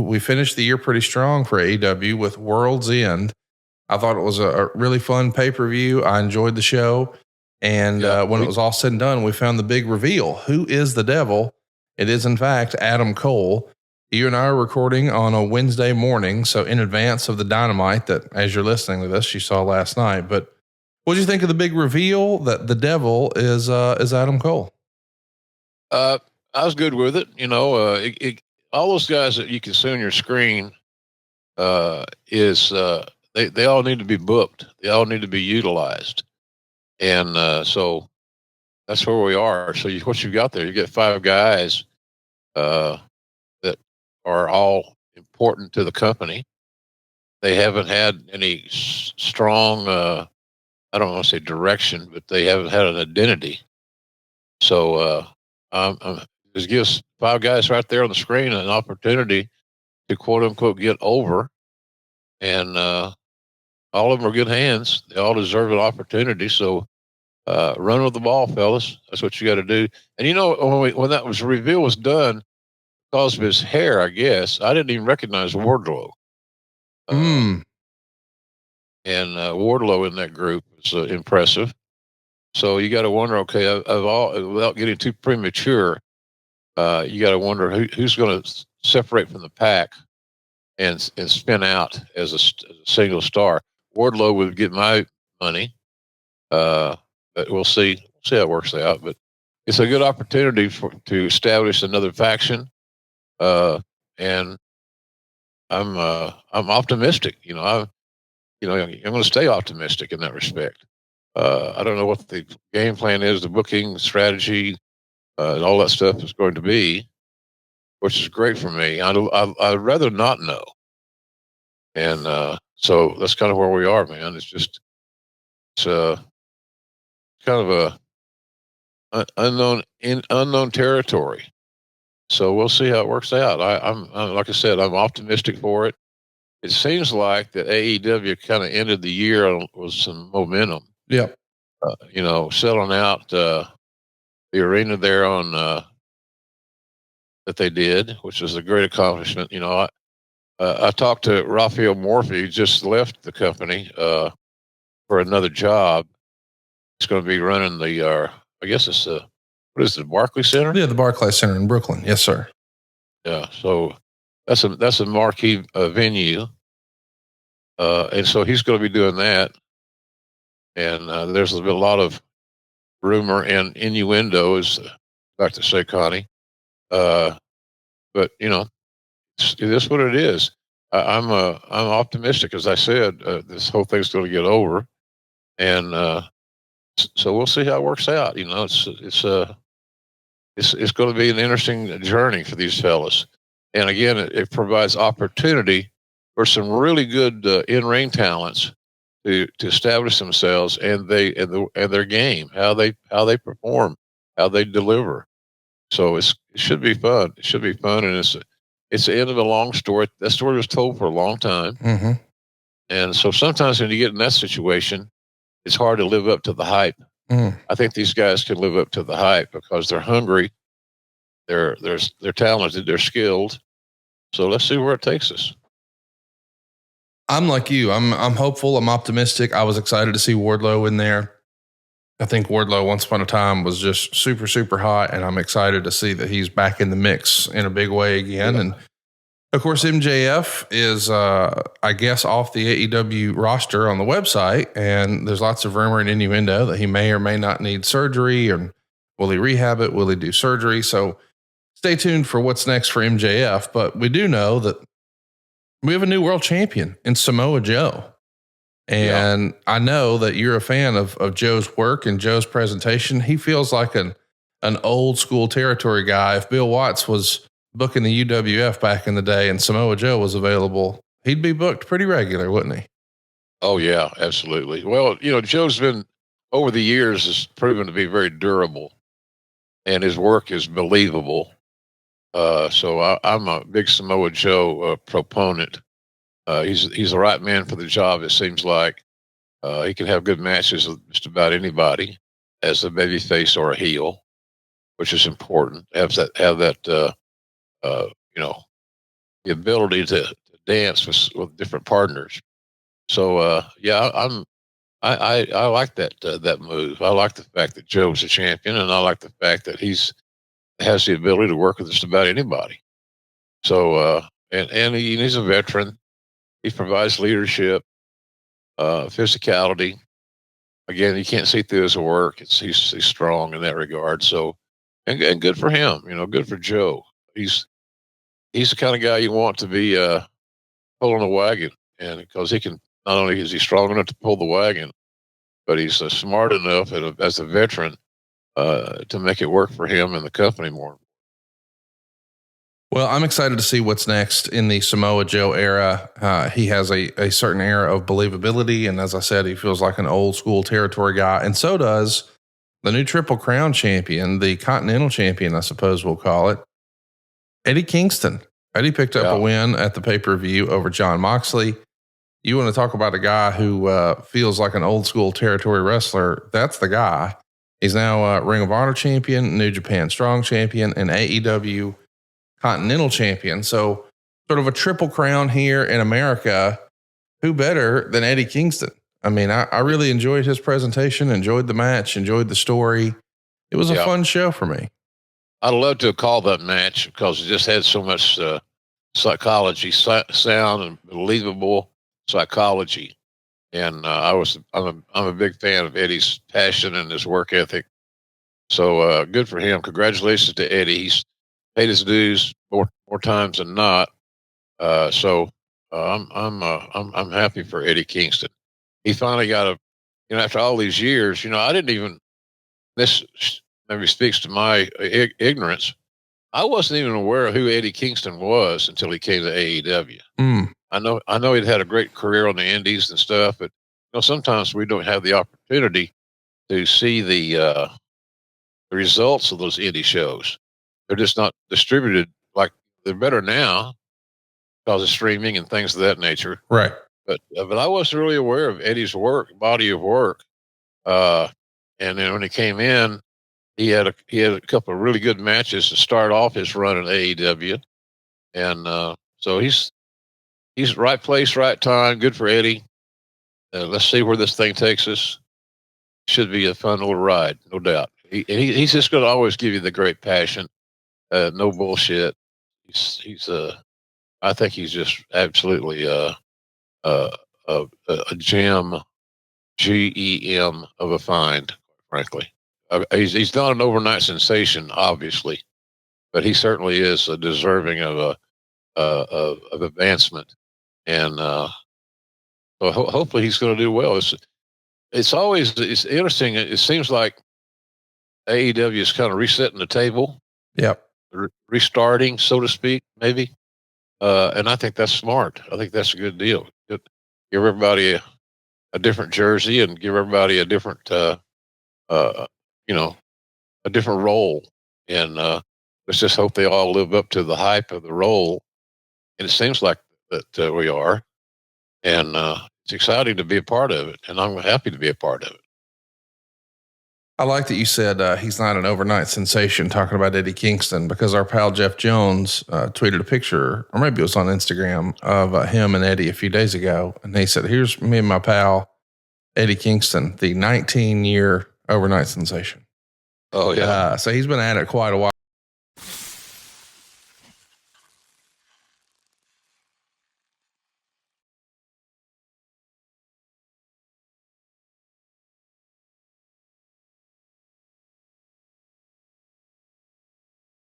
We finished the year pretty strong for AEW with World's End. I thought it was a really fun pay-per-view. I enjoyed the show. And when it was all said and done, we found the big reveal. Who is the devil? It is, in fact, Adam Cole. You and I are recording on a Wednesday morning, so in advance of the Dynamite that, as you're listening to this, you saw last night. But what did you think of the big reveal that the devil is Adam Cole? I was good with it. You know, all those guys that you can see on your screen they all need to be booked. They all need to be utilized. And so that's where we are. So what you've got there, you get 5 guys that are all important to the company. They haven't had any strong, I don't want to say direction, but they haven't had an identity. So just gives 5 guys right there on the screen an opportunity to quote unquote get over. And all of them are good hands. They all deserve an opportunity. So run with the ball, fellas. That's what you got to do. And you know, when that reveal was done, because of his hair, I guess I didn't even recognize Wardlow. And Wardlow in that group is impressive. So you got to wonder, okay, without getting too premature, you got to wonder who's going to separate from the pack and spin out as a single star. Wardlow would get my money, but we'll see. We'll see how it works out. But it's a good opportunity to establish another faction, and I'm optimistic. I'm going to stay optimistic in that respect. I don't know what the game plan is, the booking strategy, and all that stuff is going to be, which is great for me. I'd rather not know. And so that's kind of where we are, man. It's kind of a unknown territory. So we'll see how it works out. I'm like I said, I'm optimistic for it. It seems like that AEW kind of ended the year with some momentum. Yep. Selling out the arena there on that they did, which is a great accomplishment. I talked to Raphael Morphy, just left the company for another job. He's going to be running the, I guess it's what is it, Barclays Center? Yeah, the Barclays Center in Brooklyn. Yes, sir. Yeah, so that's a marquee venue, and so he's going to be doing that. And there's been a lot of rumor and innuendo, as I like to say, Connie. But it is what it is. I'm optimistic, as I said. This whole thing's going to get over, and so we'll see how it works out. It's going to be an interesting journey for these fellas. And again, it provides opportunity for some really good in-ring talents to establish themselves and their game, how they perform, how they deliver. So it should be fun. It should be fun, and it's the end of a long story. That story was told for a long time, and so sometimes when you get in that situation, it's hard to live up to the hype. I think these guys can live up to the hype because they're hungry, they're talented, they're skilled. So let's see where it takes us. I'm like you. I'm hopeful. I'm optimistic. I was excited to see Wardlow in there. I think Wardlow once upon a time was just super, super hot, and I'm excited to see that he's back in the mix in a big way again. Yeah. And of course, MJF is, I guess, off the AEW roster on the website, and there's lots of rumor and innuendo that he may or may not need surgery, and will he rehab it? Will he do surgery? So stay tuned for what's next for MJF. But we do know that we have a new world champion in Samoa Joe. And I know that you're a fan of Joe's work and Joe's presentation. He feels like an old school territory guy. If Bill Watts was booking the UWF back in the day and Samoa Joe was available, he'd be booked pretty regular, wouldn't he? Oh, yeah, absolutely. Well, Joe's been, over the years, has proven to be very durable, and his work is believable. So I'm a big Samoa Joe proponent. He's the right man for the job, it seems like. He can have good matches with just about anybody as a baby face or a heel, which is important. Have that the ability to dance with different partners. So yeah, I like that move. I like the fact that Joe's a champion, and I like the fact that has the ability to work with just about anybody. So and he's a veteran. He provides leadership, physicality. Again, you can't see through his work. He's strong in that regard. So, and good for him. Good for Joe. He's the kind of guy you want to be pulling a wagon, and because he can, not only is he strong enough to pull the wagon, but he's smart enough as a veteran to make it work for him and the company more. Well, I'm excited to see what's next in the Samoa Joe era. He has a certain era of believability. And as I said, he feels like an old school territory guy. And so does the new Triple Crown champion, the Continental champion, I suppose we'll call it, Eddie Kingston. Eddie picked up a win at the pay-per-view over John Moxley. You want to talk about a guy who feels like an old school territory wrestler? That's the guy. He's now Ring of Honor champion, New Japan Strong champion, and AEW Continental champion. So sort of a triple crown here in America. Who better than Eddie Kingston? I mean, I really enjoyed his presentation, enjoyed the match, enjoyed the story. It was a fun show for me. I'd love to have called that match because it just had so much psychology, sound, and believable psychology. And I'm a big fan of Eddie's passion and his work ethic. So good for him. Congratulations to Eddie. He's paid his dues more times than not. So I'm happy for Eddie Kingston. He finally got after all these years, I didn't even, this maybe speaks to my ignorance. I wasn't even aware of who Eddie Kingston was until he came to AEW. I know he'd had a great career on the indies and stuff, but sometimes we don't have the opportunity to see the results of those indie shows. They're just not distributed like they're better now because of streaming and things of that nature. Right. But I wasn't really aware of Eddie's body of work. And then when he came in, he had a couple of really good matches to start off his run in AEW. And so he's right place, right time. Good for Eddie. Let's see where this thing takes us. Should be a fun little ride, no doubt. He's just going to always give you the great passion. No bullshit. I think he's just absolutely a gem, GEM of a find, frankly. He's not an overnight sensation, obviously, but he certainly is deserving of advancement. And so hopefully he's going to do well. It's interesting. It seems like AEW is kind of resetting the table. Yep. Restarting, so to speak, maybe. And I think that's smart. I think that's a good deal. Give everybody a different jersey and give everybody a different, a different role. And let's just hope they all live up to the hype of the role. And it seems like that we are. And it's exciting to be a part of it. And I'm happy to be a part of it. I like that you said he's not an overnight sensation, talking about Eddie Kingston, because our pal Jeff Jones tweeted a picture, or maybe it was on Instagram, of him and Eddie a few days ago. And he said, here's me and my pal, Eddie Kingston, the 19-year overnight sensation. Oh, yeah. So he's been at it quite a while.